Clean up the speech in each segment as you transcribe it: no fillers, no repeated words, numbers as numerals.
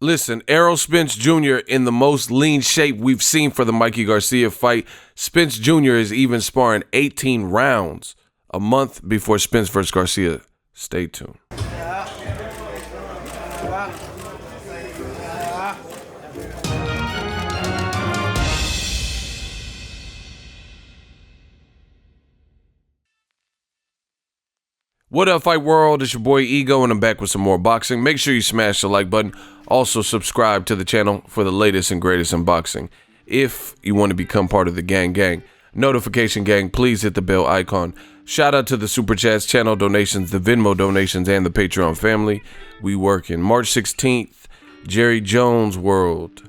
Listen, Errol Spence Jr. in the most lean shape we've seen for the Mikey Garcia fight. Spence Jr. is even sparring 18 rounds a month before Spence versus Garcia. Stay tuned. What up, Fight World? It's your boy Ego, and I'm back with some more boxing. Make sure you smash the like button. Also, subscribe to the channel for the latest and greatest in boxing. If you want to become part of the gang, notification gang, please hit the bell icon. Shout out to the Super Chats, channel donations, the Venmo donations, and the Patreon family. We working. March 16th, Jerry Jones World,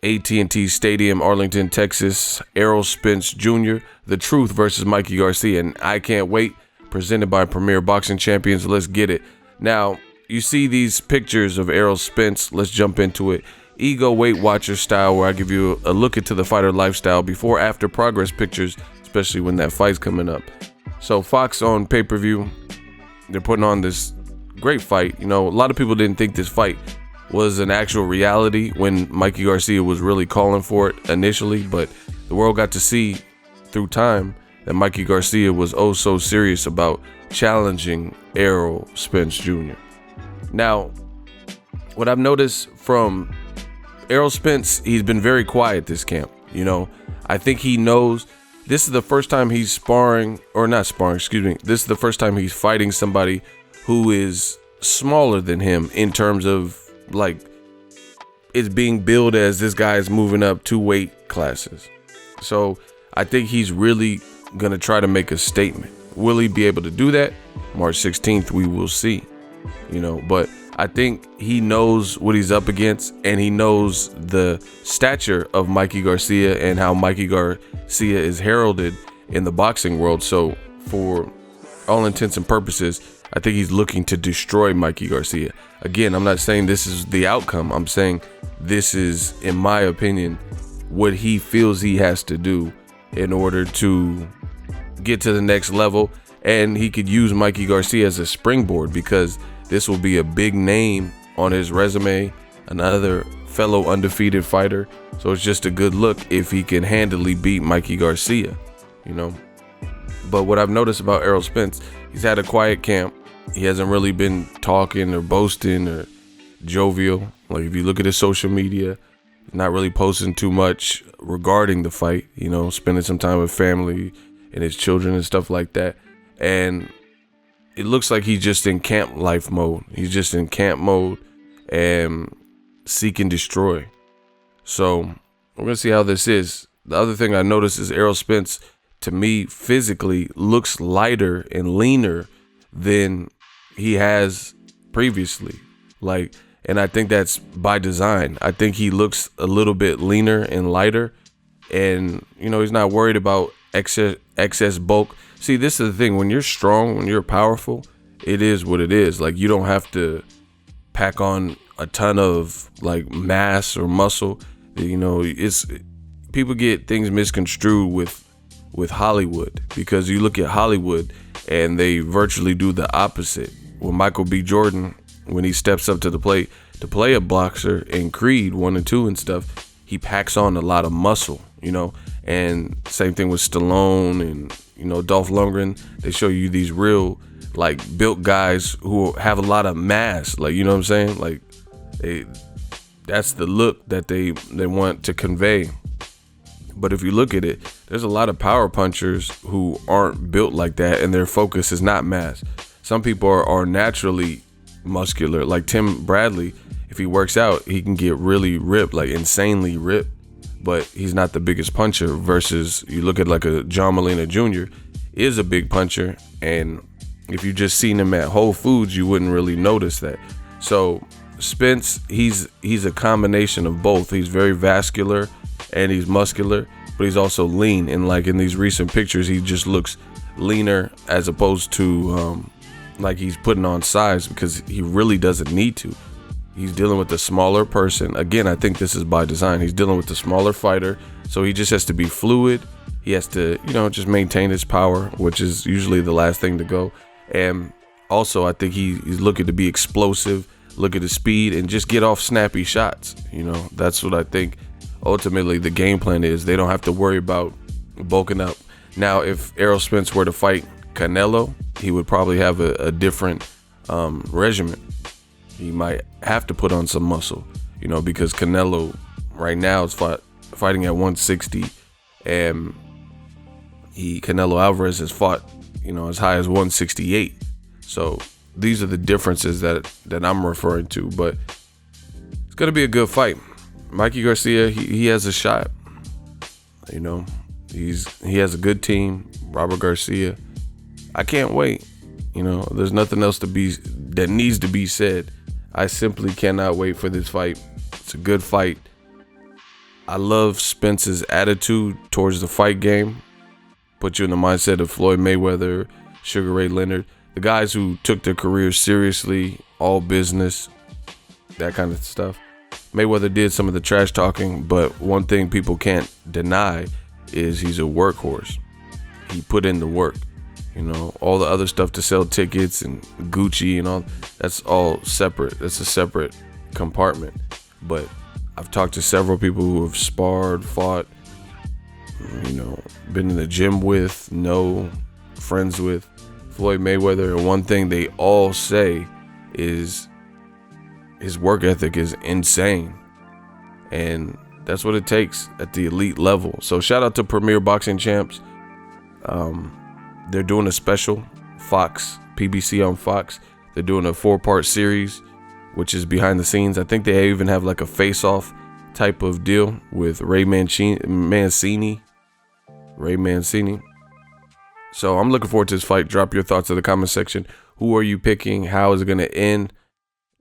AT&T Stadium, Arlington, Texas. Errol Spence Jr., The Truth versus Mikey Garcia, and I can't wait. Presented by Premier Boxing Champions. Let's get it. Now, you see these pictures of Errol Spence. Let's jump into it. Ego Weight Watcher style, where I give you a look into the fighter lifestyle before, after progress pictures, especially when that fight's coming up. So Fox on pay-per-view, they're putting on this great fight. You know, a lot of people didn't think this fight was an actual reality when Mikey Garcia was really calling for it initially, but the world got to see through time that Mikey Garcia was oh so serious about challenging Errol Spence Jr. Now, what I've noticed from Errol Spence, he's been very quiet this camp. You know, I think he knows this is the first time he's sparring, or not sparring, excuse me. This is the first time he's fighting somebody who is smaller than him in terms of, like, it's being billed as this guy is moving up 2 weight classes. So I think he's really gonna try to make a statement. Will he be able to do that? March 16th, we will see. You know, but I think he knows what he's up against, and he knows the stature of Mikey Garcia and how Mikey Garcia is heralded in the boxing world. So for all intents and purposes, I think he's looking to destroy Mikey Garcia. Again, I'm not saying this is the outcome. I'm saying this is, in my opinion, what he feels he has to do in order to get to the next level, and he could use Mikey Garcia as a springboard, because this will be a big name on his resume, another fellow undefeated fighter. So it's just a good look if he can handily beat Mikey Garcia, you know. But what I've noticed about Errol Spence, he's had a quiet camp. He hasn't really been talking or boasting or jovial. Like, if you look at his social media, not really posting too much regarding the fight, you know, spending some time with family and his children and stuff like that. And it looks like he's just in camp life mode. He's just in camp mode and seek and destroy. So we're gonna see how this is. The other thing I noticed is Errol Spence, to me, physically looks lighter and leaner than he has previously. Like, and I think that's by design. I think he looks a little bit leaner and lighter, and, you know, he's not worried about excess bulk. See, this is the thing. When you're strong, when you're powerful, it is what it is. Like, you don't have to pack on a ton of, like, mass or muscle. You know, it's, people get things misconstrued with Hollywood, because you look at Hollywood and they virtually do the opposite. When Michael B. Jordan, when he steps up to the plate to play a boxer in Creed 1 and 2 and stuff, he packs on a lot of muscle, you know. And same thing with Stallone and, you know, Dolph Lundgren. They show you these real, like, built guys who have a lot of mass, like, you know what I'm saying? Like, that's the look that they want to convey. But if you look at it, there's a lot of power punchers who aren't built like that, and their focus is not mass. Some people are naturally muscular, like Tim Bradley. If he works out, he can get really ripped, like insanely ripped, but he's not the biggest puncher. Versus you look at like a John Molina Jr. is a big puncher, and if you just seen him at Whole Foods, you wouldn't really notice that. So Spence, he's a combination of both. He's very vascular and he's muscular, but he's also lean. And like in these recent pictures, he just looks leaner, as opposed to like he's putting on size, because he really doesn't need to. He's dealing with a smaller person. Again, I think this is by design. He's dealing with a smaller fighter, so he just has to be fluid. He has to, you know, just maintain his power, which is usually the last thing to go. And also, I think he's looking to be explosive, look at his speed, and just get off snappy shots. You know, that's what I think ultimately the game plan is. They don't have to worry about bulking up. Now, if Errol Spence were to fight Canelo, he would probably have a different regimen. He might have to put on some muscle, you know, because Canelo right now is fighting at 160, and Canelo Álvarez has fought, you know, as high as 168. So these are the differences that I'm referring to. But it's gonna be a good fight. Mikey Garcia, he has a shot. You know, he has a good team. Robert Garcia, I can't wait. You know, there's nothing else that needs to be said. I simply cannot wait for this fight. It's a good fight. I love Spence's attitude towards the fight game. Put you in the mindset of Floyd Mayweather, Sugar Ray Leonard, the guys who took their careers seriously, all business, that kind of stuff. Mayweather did some of the trash talking, but one thing people can't deny is he's a workhorse. He put in the work. You know, all the other stuff to sell tickets and Gucci and all, that's all separate. That's a separate compartment. But I've talked to several people who have sparred, fought, you know, been in the gym with, friends with Floyd Mayweather, and one thing they all say is his work ethic is insane, and that's what it takes at the elite level. So shout out to Premier Boxing Champs. They're doing a special, Fox, PBC on Fox. They're doing a 4-part series, which is behind the scenes. I think they even have like a face-off type of deal with Ray Mancini. So I'm looking forward to this fight. Drop your thoughts in the comment section. Who are you picking? How is it going to end?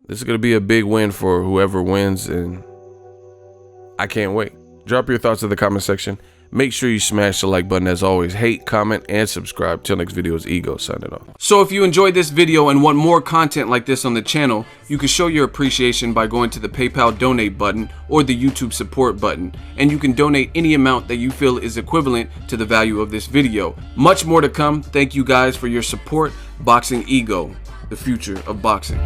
This is going to be a big win for whoever wins, and I can't wait. Drop your thoughts in the comment section. Make sure you smash the like button as always. Hate, comment, and subscribe. Till next video is Ego signing off. So if you enjoyed this video and want more content like this on the channel, you can show your appreciation by going to the PayPal donate button or the YouTube support button, and you can donate any amount that you feel is equivalent to the value of this video. Much more to come. Thank you guys for your support. Boxing Ego, the future of boxing.